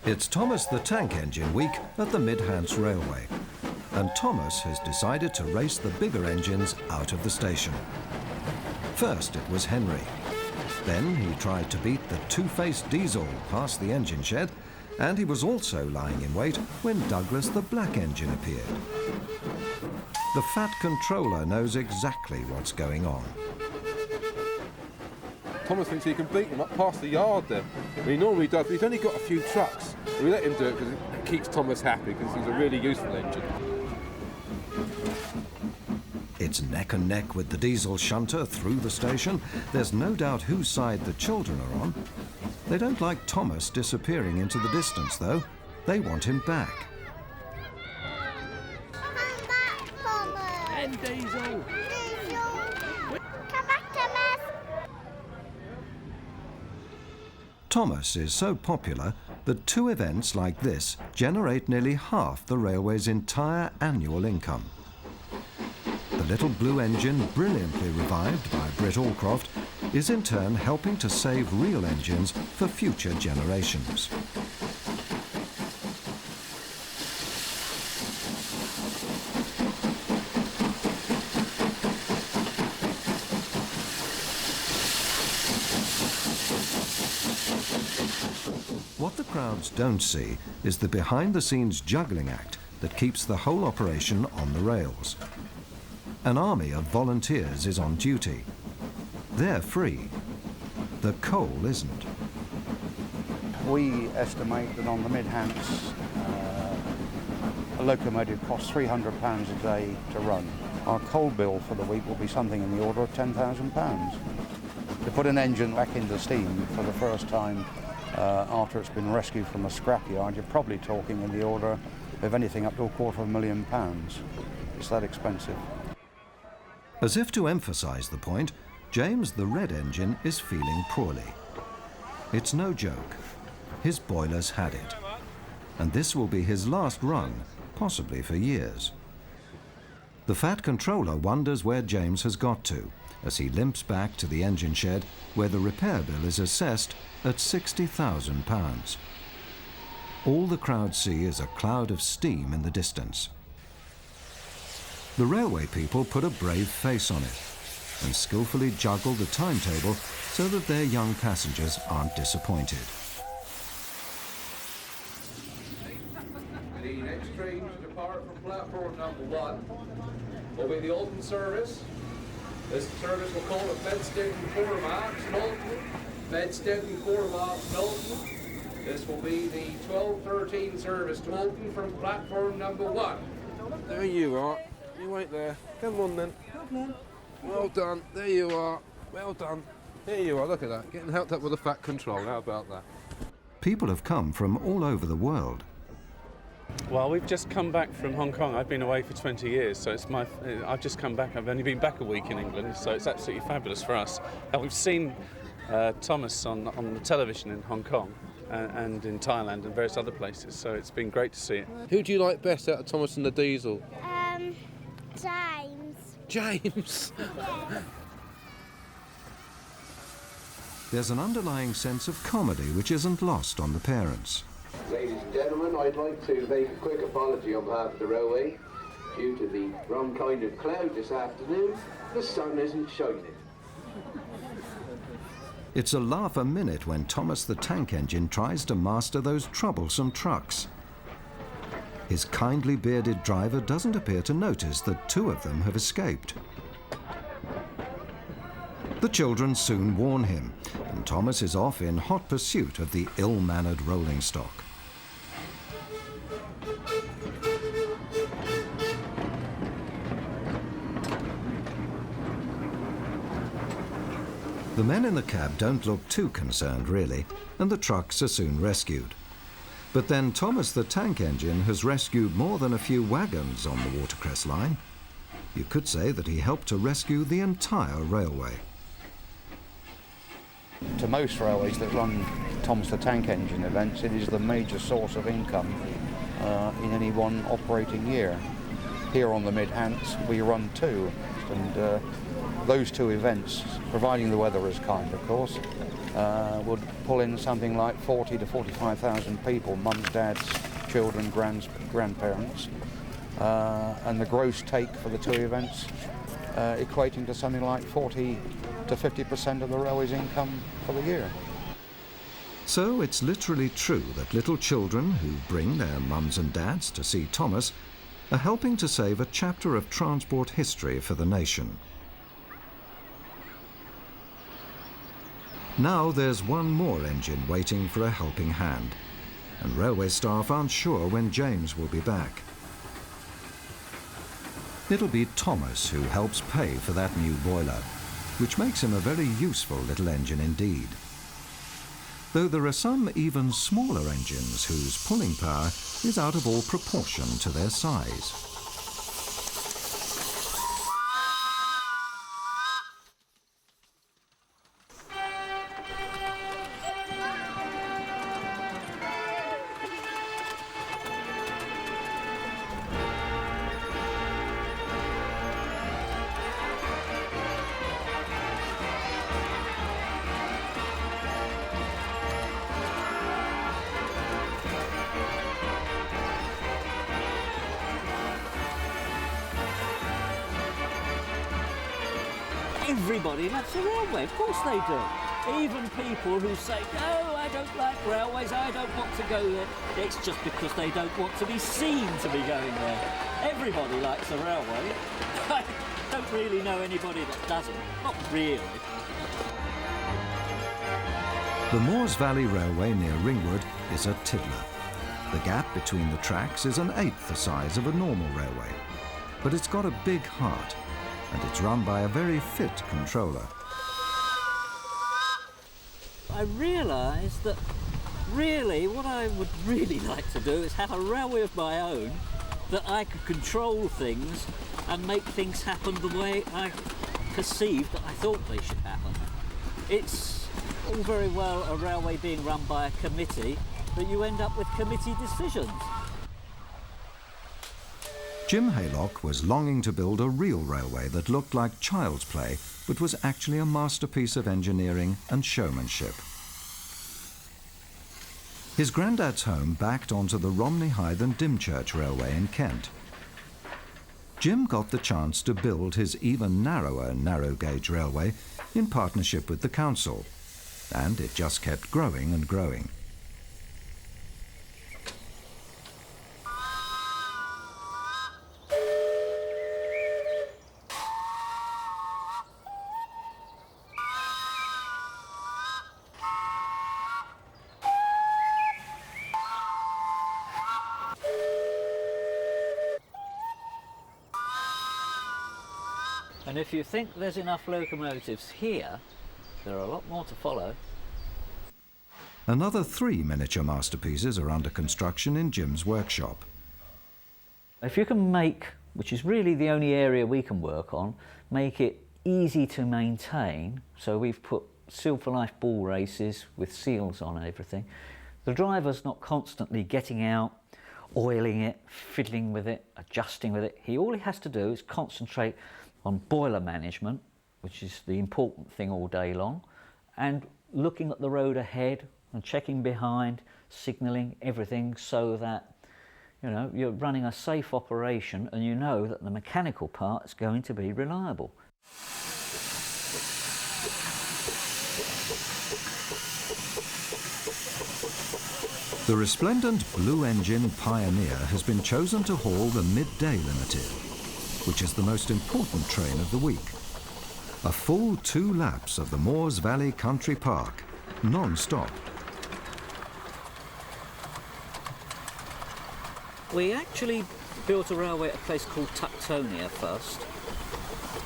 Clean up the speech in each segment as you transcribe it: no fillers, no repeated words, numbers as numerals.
It's Thomas the Tank Engine Week at the Mid-Hants Railway, and Thomas has decided to race the bigger engines out of the station. First it was Henry. Then he tried to beat the two-faced Diesel past the engine shed, and he was also lying in wait when Douglas the Black Engine appeared. The Fat Controller knows exactly what's going on. Thomas thinks he can beat him up past the yard there. And he normally does, but he's only got a few trucks. We let him do it because it keeps Thomas happy, because he's a really useful engine. It's neck and neck with the Diesel shunter through the station. There's no doubt whose side the children are on. They don't like Thomas disappearing into the distance, though. They want him back. Come back, Thomas! And Diesel! Come back, Thomas! Thomas is so popular that two events like this generate nearly half the railway's entire annual income. The little blue engine, brilliantly revived by Britt Allcroft, is in turn helping to save real engines for future generations. What the crowds don't see is the behind-the-scenes juggling act that keeps the whole operation on the rails. An army of volunteers is on duty. They're free. The coal isn't. We estimate that on the Mid-Hants, a locomotive costs £300 a day to run. Our coal bill for the week will be something in the order of £10,000. To put an engine back into steam for the first time after it's been rescued from a scrapyard, you're probably talking in the order of anything up to £250,000. It's that expensive. As if to emphasise the point, James the Red Engine is feeling poorly. It's no joke. His boiler's had it. And this will be his last run, possibly for years. The Fat Controller wonders where James has got to, as he limps back to the engine shed, where the repair bill is assessed at £60,000. All the crowd see is a cloud of steam in the distance. The railway people put a brave face on it and skillfully juggle the timetable so that their young passengers aren't disappointed. The next train to depart from platform number 1 will be the Alton service. This service will call at Bedstead and Cormac, Knowlton. Bedstead and Cormac, Knowlton. This will be the 12:13 service to Alton from platform number 1. There you are. You wait there. Come on then. Come on. Well done. There you are. Well done. There you are. Look at that. Getting helped up with a Fat Control. How about that? People have come from all over the world. Well, we've just come back from Hong Kong. I've been away for 20 years, so I've just come back. I've only been back a week in England, so it's absolutely fabulous for us. And we've seen Thomas on the television in Hong Kong and in Thailand and various other places, so it's been great to see it. Who do you like best out of Thomas and the Diesel? James. James. Yeah. There's an underlying sense of comedy which isn't lost on the parents. Ladies and gentlemen, I'd like to make a quick apology on behalf of the railway. Due to the wrong kind of cloud this afternoon, the sun isn't shining. It's a laugh a minute when Thomas the Tank Engine tries to master those troublesome trucks. His kindly bearded driver doesn't appear to notice that two of them have escaped. The children soon warn him, and Thomas is off in hot pursuit of the ill-mannered rolling stock. The men in the cab don't look too concerned, really, and the trucks are soon rescued. But then Thomas the Tank Engine has rescued more than a few wagons on the Watercress line. You could say that he helped to rescue the entire railway. To most railways that run Thomas the Tank Engine events, it is the major source of income in any one operating year. Here on the Mid-Hants we run two, and those two events, providing the weather is kind of course, would pull in something like 40 to 45,000 people, mums, dads, children, grandparents, and the gross take for the two events equating to something like 40 to 50% of the railway's income for the year. So it's literally true that little children who bring their mums and dads to see Thomas are helping to save a chapter of transport history for the nation. Now there's one more engine waiting for a helping hand, and railway staff aren't sure when James will be back. It'll be Thomas who helps pay for that new boiler, which makes him a very useful little engine indeed. Though there are some even smaller engines whose pulling power is out of all proportion to their size. Everybody loves a railway, of course they do. Even people who say, no, I don't like railways, I don't want to go there. It's just because they don't want to be seen to be going there. Everybody likes a railway. I don't really know anybody that doesn't, not really. The Moors Valley Railway near Ringwood is a tiddler. The gap between the tracks is 1/8 the size of a normal railway, but it's got a big heart, and it's run by a very fit controller. I realised that really what I would really like to do is have a railway of my own that I could control things and make things happen the way I perceived that I thought they should happen. It's all very well a railway being run by a committee, but you end up with committee decisions. Jim Haylock was longing to build a real railway that looked like child's play, but was actually a masterpiece of engineering and showmanship. His granddad's home backed onto the Romney, Hythe and Dymchurch railway in Kent. Jim got the chance to build his even narrower narrow-gauge railway in partnership with the council, and it just kept growing and growing. And if you think there's enough locomotives here, there are a lot more to follow. Another 3 miniature masterpieces are under construction in Jim's workshop. If you can make, which is really the only area we can work on, make it easy to maintain, so we've put Seal for Life ball races with seals on and everything. The driver's not constantly getting out, oiling it, fiddling with it, adjusting with it. All he has to do is concentrate on boiler management, which is the important thing all day long, and looking at the road ahead and checking behind, signalling everything so that you're running a safe operation and you know that the mechanical part is going to be reliable. The resplendent blue engine Pioneer has been chosen to haul the Midday Limited, which is the most important train of the week. A full 2 laps of the Moors Valley Country Park, non-stop. We actually built a railway at a place called Tuctonia first,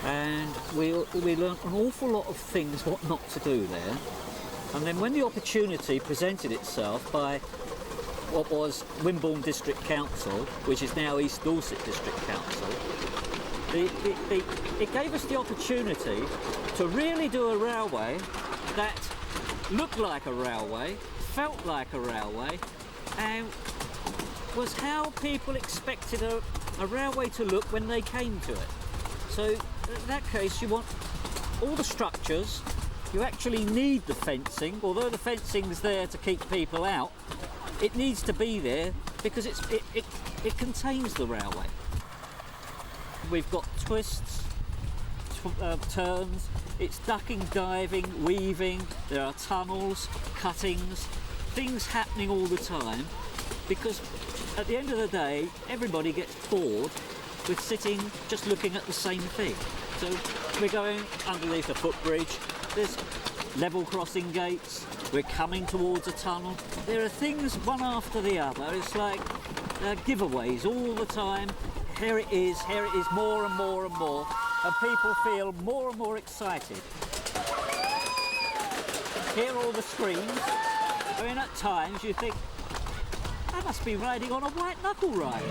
and we learnt an awful lot of things what not to do there. And then when the opportunity presented itself by what was Wimborne District Council, which is now East Dorset District Council, it gave us the opportunity to really do a railway that looked like a railway, felt like a railway, and was how people expected a railway to look when they came to it. So in that case you want all the structures You actually need the fencing, although the fencing's there to keep people out. It needs to be there because it contains the railway. We've got twists, turns, it's ducking, diving, weaving, there are tunnels, cuttings, things happening all the time, because at the end of the day, everybody gets bored with sitting just looking at the same thing. So we're going underneath a footbridge, there's level crossing gates, we're coming towards a tunnel. There are things one after the other. It's like giveaways all the time. Here it is, more and more and more, and people feel more and more excited. Hear all the screams. I mean, at times you think, I must be riding on a white knuckle ride.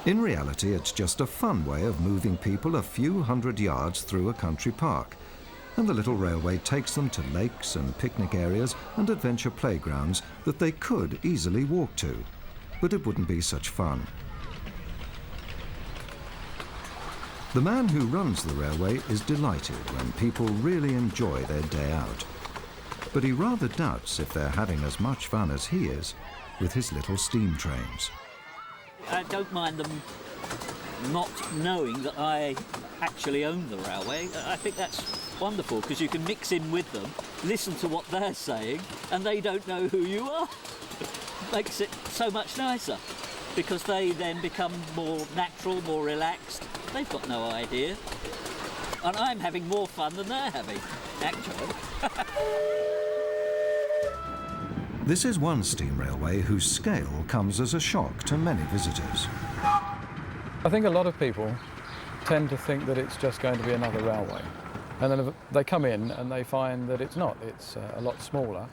In reality, it's just a fun way of moving people a few hundred yards through a country park, and the little railway takes them to lakes and picnic areas and adventure playgrounds that they could easily walk to, but it wouldn't be such fun. The man who runs the railway is delighted when people really enjoy their day out, but he rather doubts if they're having as much fun as he is with his little steam trains. I don't mind them not knowing that I actually own the railway. I think that's wonderful because you can mix in with them, listen to what they're saying, and they don't know who you are. Makes it so much nicer because they then become more natural, more relaxed. They've got no idea. And I'm having more fun than they're having, actually. This is one steam railway whose scale comes as a shock to many visitors. I think a lot of people tend to think that it's just going to be another railway. And then they come in and they find that it's not. It's a lot smaller,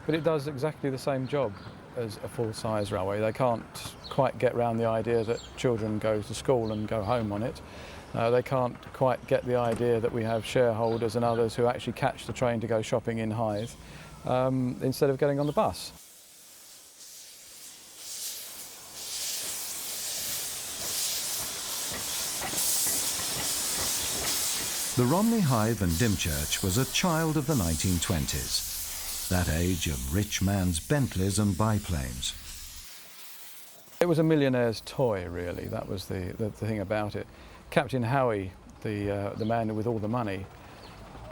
but it does exactly the same job as a full-size railway. They can't quite get around the idea that children go to school and go home on it. They can't quite get the idea that we have shareholders and others who actually catch the train to go shopping in Hythe instead of getting on the bus. The Romney, Hythe and Dymchurch was a child of the 1920s, that age of rich man's Bentleys and biplanes. It was a millionaire's toy, really. That was the thing about it. Captain Howie, the man with all the money,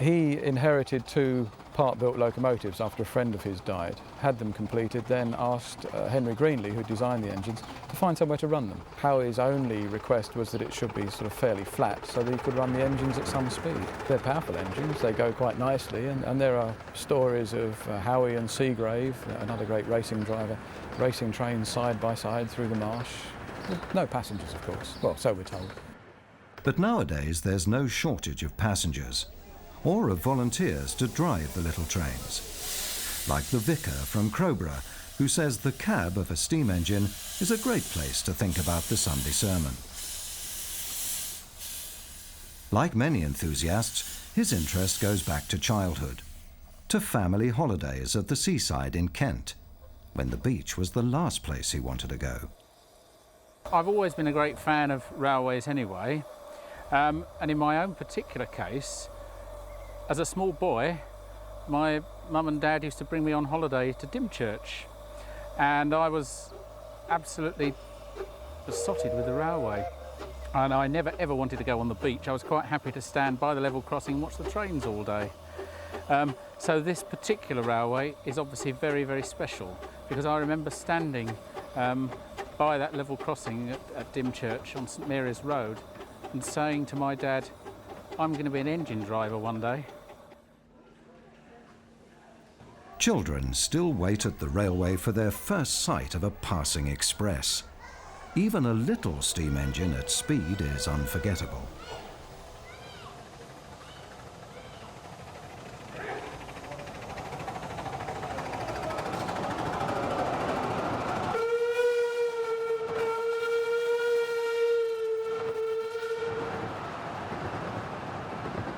he inherited 2 part-built locomotives after a friend of his died, had them completed, then asked Henry Greenley, who designed the engines, to find somewhere to run them. Howie's only request was that it should be sort of fairly flat so that he could run the engines at some speed. They're powerful engines, they go quite nicely, and there are stories of Howie and Seagrave, another great racing driver, racing trains side by side through the marsh. No passengers, of course. Well, so we're told. But nowadays there's no shortage of passengers, or of volunteers to drive the little trains. Like the vicar from Crowborough, who says the cab of a steam engine is a great place to think about the Sunday sermon. Like many enthusiasts, his interest goes back to childhood, to family holidays at the seaside in Kent, when the beach was the last place he wanted to go. I've always been a great fan of railways anyway, and in my own particular case, as a small boy, my mum and dad used to bring me on holiday to Dymchurch, and I was absolutely besotted with the railway. And I never ever wanted to go on the beach. I was quite happy to stand by the level crossing and watch the trains all day. So this particular railway is obviously very, very special, because I remember standing by that level crossing at Dymchurch on St Mary's Road and saying to my dad, I'm going to be an engine driver one day. Children still wait at the railway for their first sight of a passing express. Even a little steam engine at speed is unforgettable.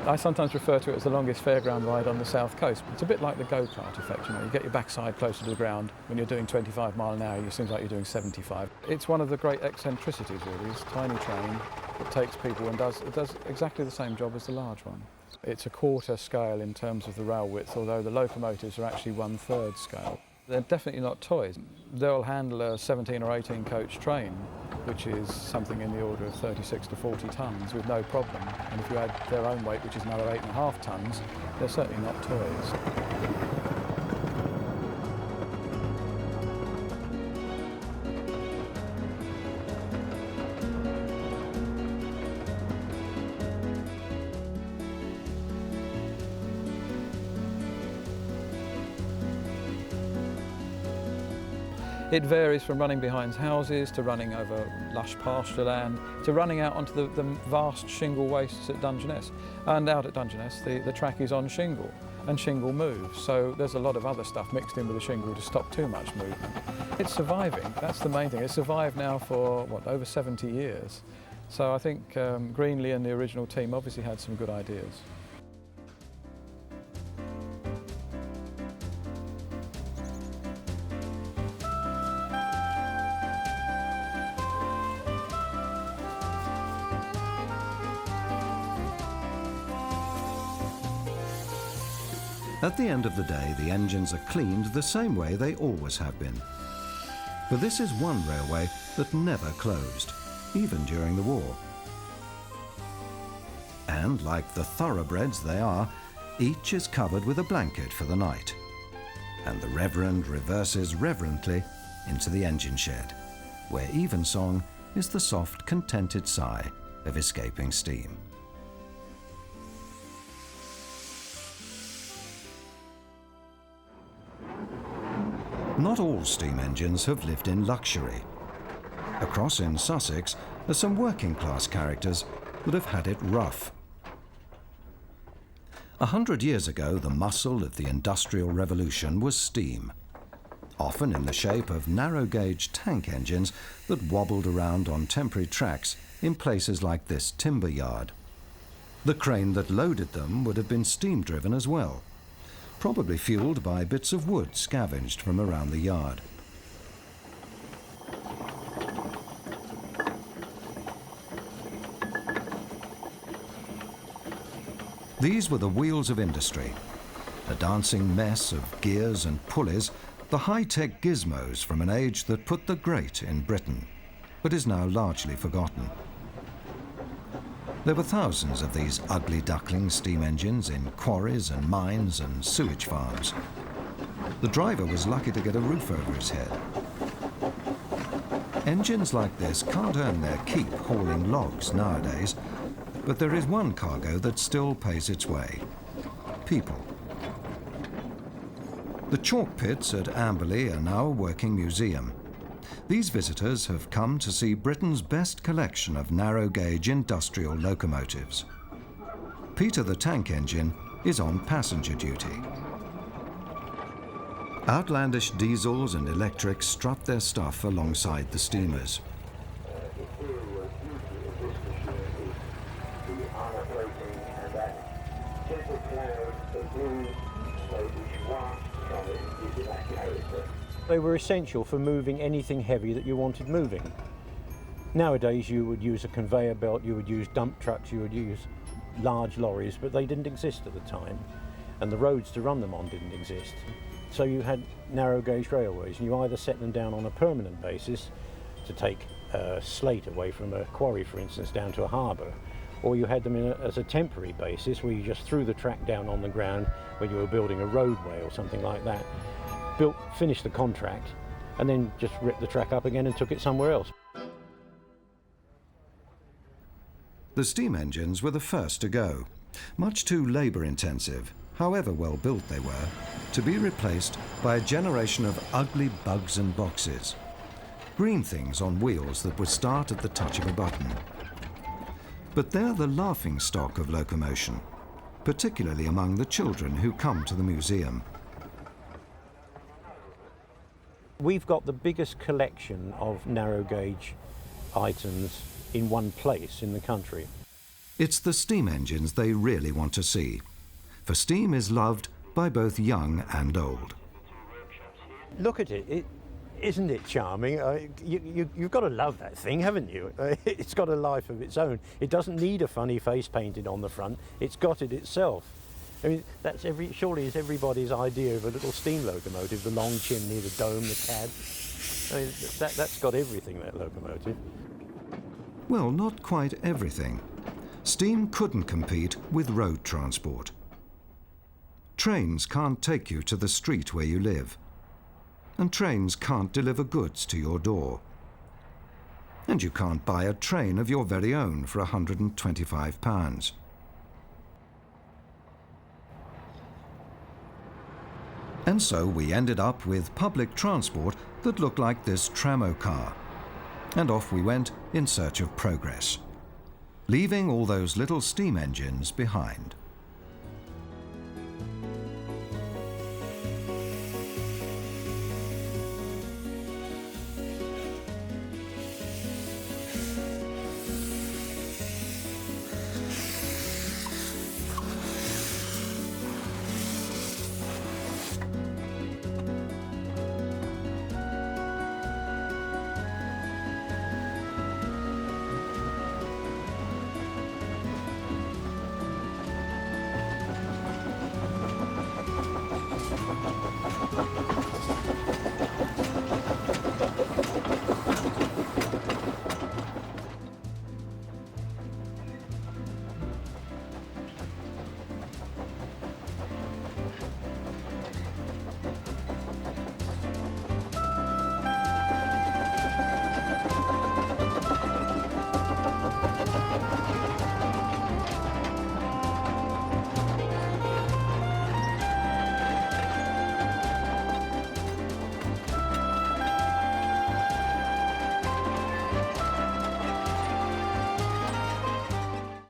I sometimes refer to it as the longest fairground ride on the south coast. It's a bit like the go-kart effect, you know, you get your backside closer to the ground. When you're doing 25 mile an hour, it seems like you're doing 75. It's one of the great eccentricities, really. It's a tiny train that takes people and does exactly the same job as the large one. It's a quarter scale in terms of the rail width, although the locomotives are actually 1/3 scale. They're definitely not toys. They'll handle a 17 or 18 coach train, which is something in the order of 36 to 40 tonnes with no problem. And if you add their own weight, which is another 8.5 tonnes, they're certainly not toys. It varies from running behind houses to running over lush pasture land to running out onto the vast shingle wastes at Dymchurch. And out at Dymchurch, the track is on shingle, and shingle moves. So there's a lot of other stuff mixed in with the shingle to stop too much movement. It's surviving, that's the main thing. It's survived now for, what, over 70 years. So I think Greenlee and the original team obviously had some good ideas. At the end of the day, the engines are cleaned the same way they always have been. But this is one railway that never closed, even during the war. And like the thoroughbreds they are, each is covered with a blanket for the night. And the Reverend reverses reverently into the engine shed, where evensong is the soft, contented sigh of escaping steam. Not all steam engines have lived in luxury. Across in Sussex are some working-class characters that have had it rough. 100 years ago, the muscle of the Industrial Revolution was steam, often in the shape of narrow-gauge tank engines that wobbled around on temporary tracks in places like this timber yard. The crane that loaded them would have been steam-driven as well, probably fueled by bits of wood scavenged from around the yard. These were the wheels of industry, a dancing mess of gears and pulleys, the high-tech gizmos from an age that put the great in Britain, but is now largely forgotten. There were thousands of these ugly duckling steam engines in quarries and mines and sewage farms. The driver was lucky to get a roof over his head. Engines like this can't earn their keep hauling logs nowadays, but there is one cargo that still pays its way: people. The chalk pits at Amberley are now a working museum. These visitors have come to see Britain's best collection of narrow-gauge industrial locomotives. Peter the tank engine is on passenger duty. Outlandish diesels and electrics strut their stuff alongside the steamers. They were essential for moving anything heavy that you wanted moving. Nowadays you would use a conveyor belt, you would use dump trucks, you would use large lorries, but they didn't exist at the time, and the roads to run them on didn't exist. So you had narrow gauge railways, and you either set them down on a permanent basis to take slate away from a quarry, for instance, down to a harbour, or you had them as a temporary basis where you just threw the track down on the ground when you were building a roadway or something like that. Finished the contract, and then just ripped the track up again and took it somewhere else. The steam engines were the first to go, much too labour-intensive, however well built they were, to be replaced by a generation of ugly bugs and boxes. green things on wheels that would start at the touch of a button. But they're the laughing stock of locomotion, particularly among the children who come to the museum. We've got the biggest collection of narrow gauge items in one place in the country. It's the steam engines they really want to see, for steam is loved by both young and old. Look at it. Isn't it charming? You've got to love that thing, haven't you? It's got a life of its own. It doesn't need a funny face painted on the front. It's got it itself. I mean, surely is everybody's idea of a little steam locomotive, the long chimney, the dome, the cab. I mean, that's got everything, that locomotive. Well, not quite everything. Steam couldn't compete with road transport. Trains can't take you to the street where you live. And trains can't deliver goods to your door. And you can't buy a train of your very own for £125. And so we ended up with public transport that looked like this trammo car. And off we went in search of progress, leaving all those little steam engines behind.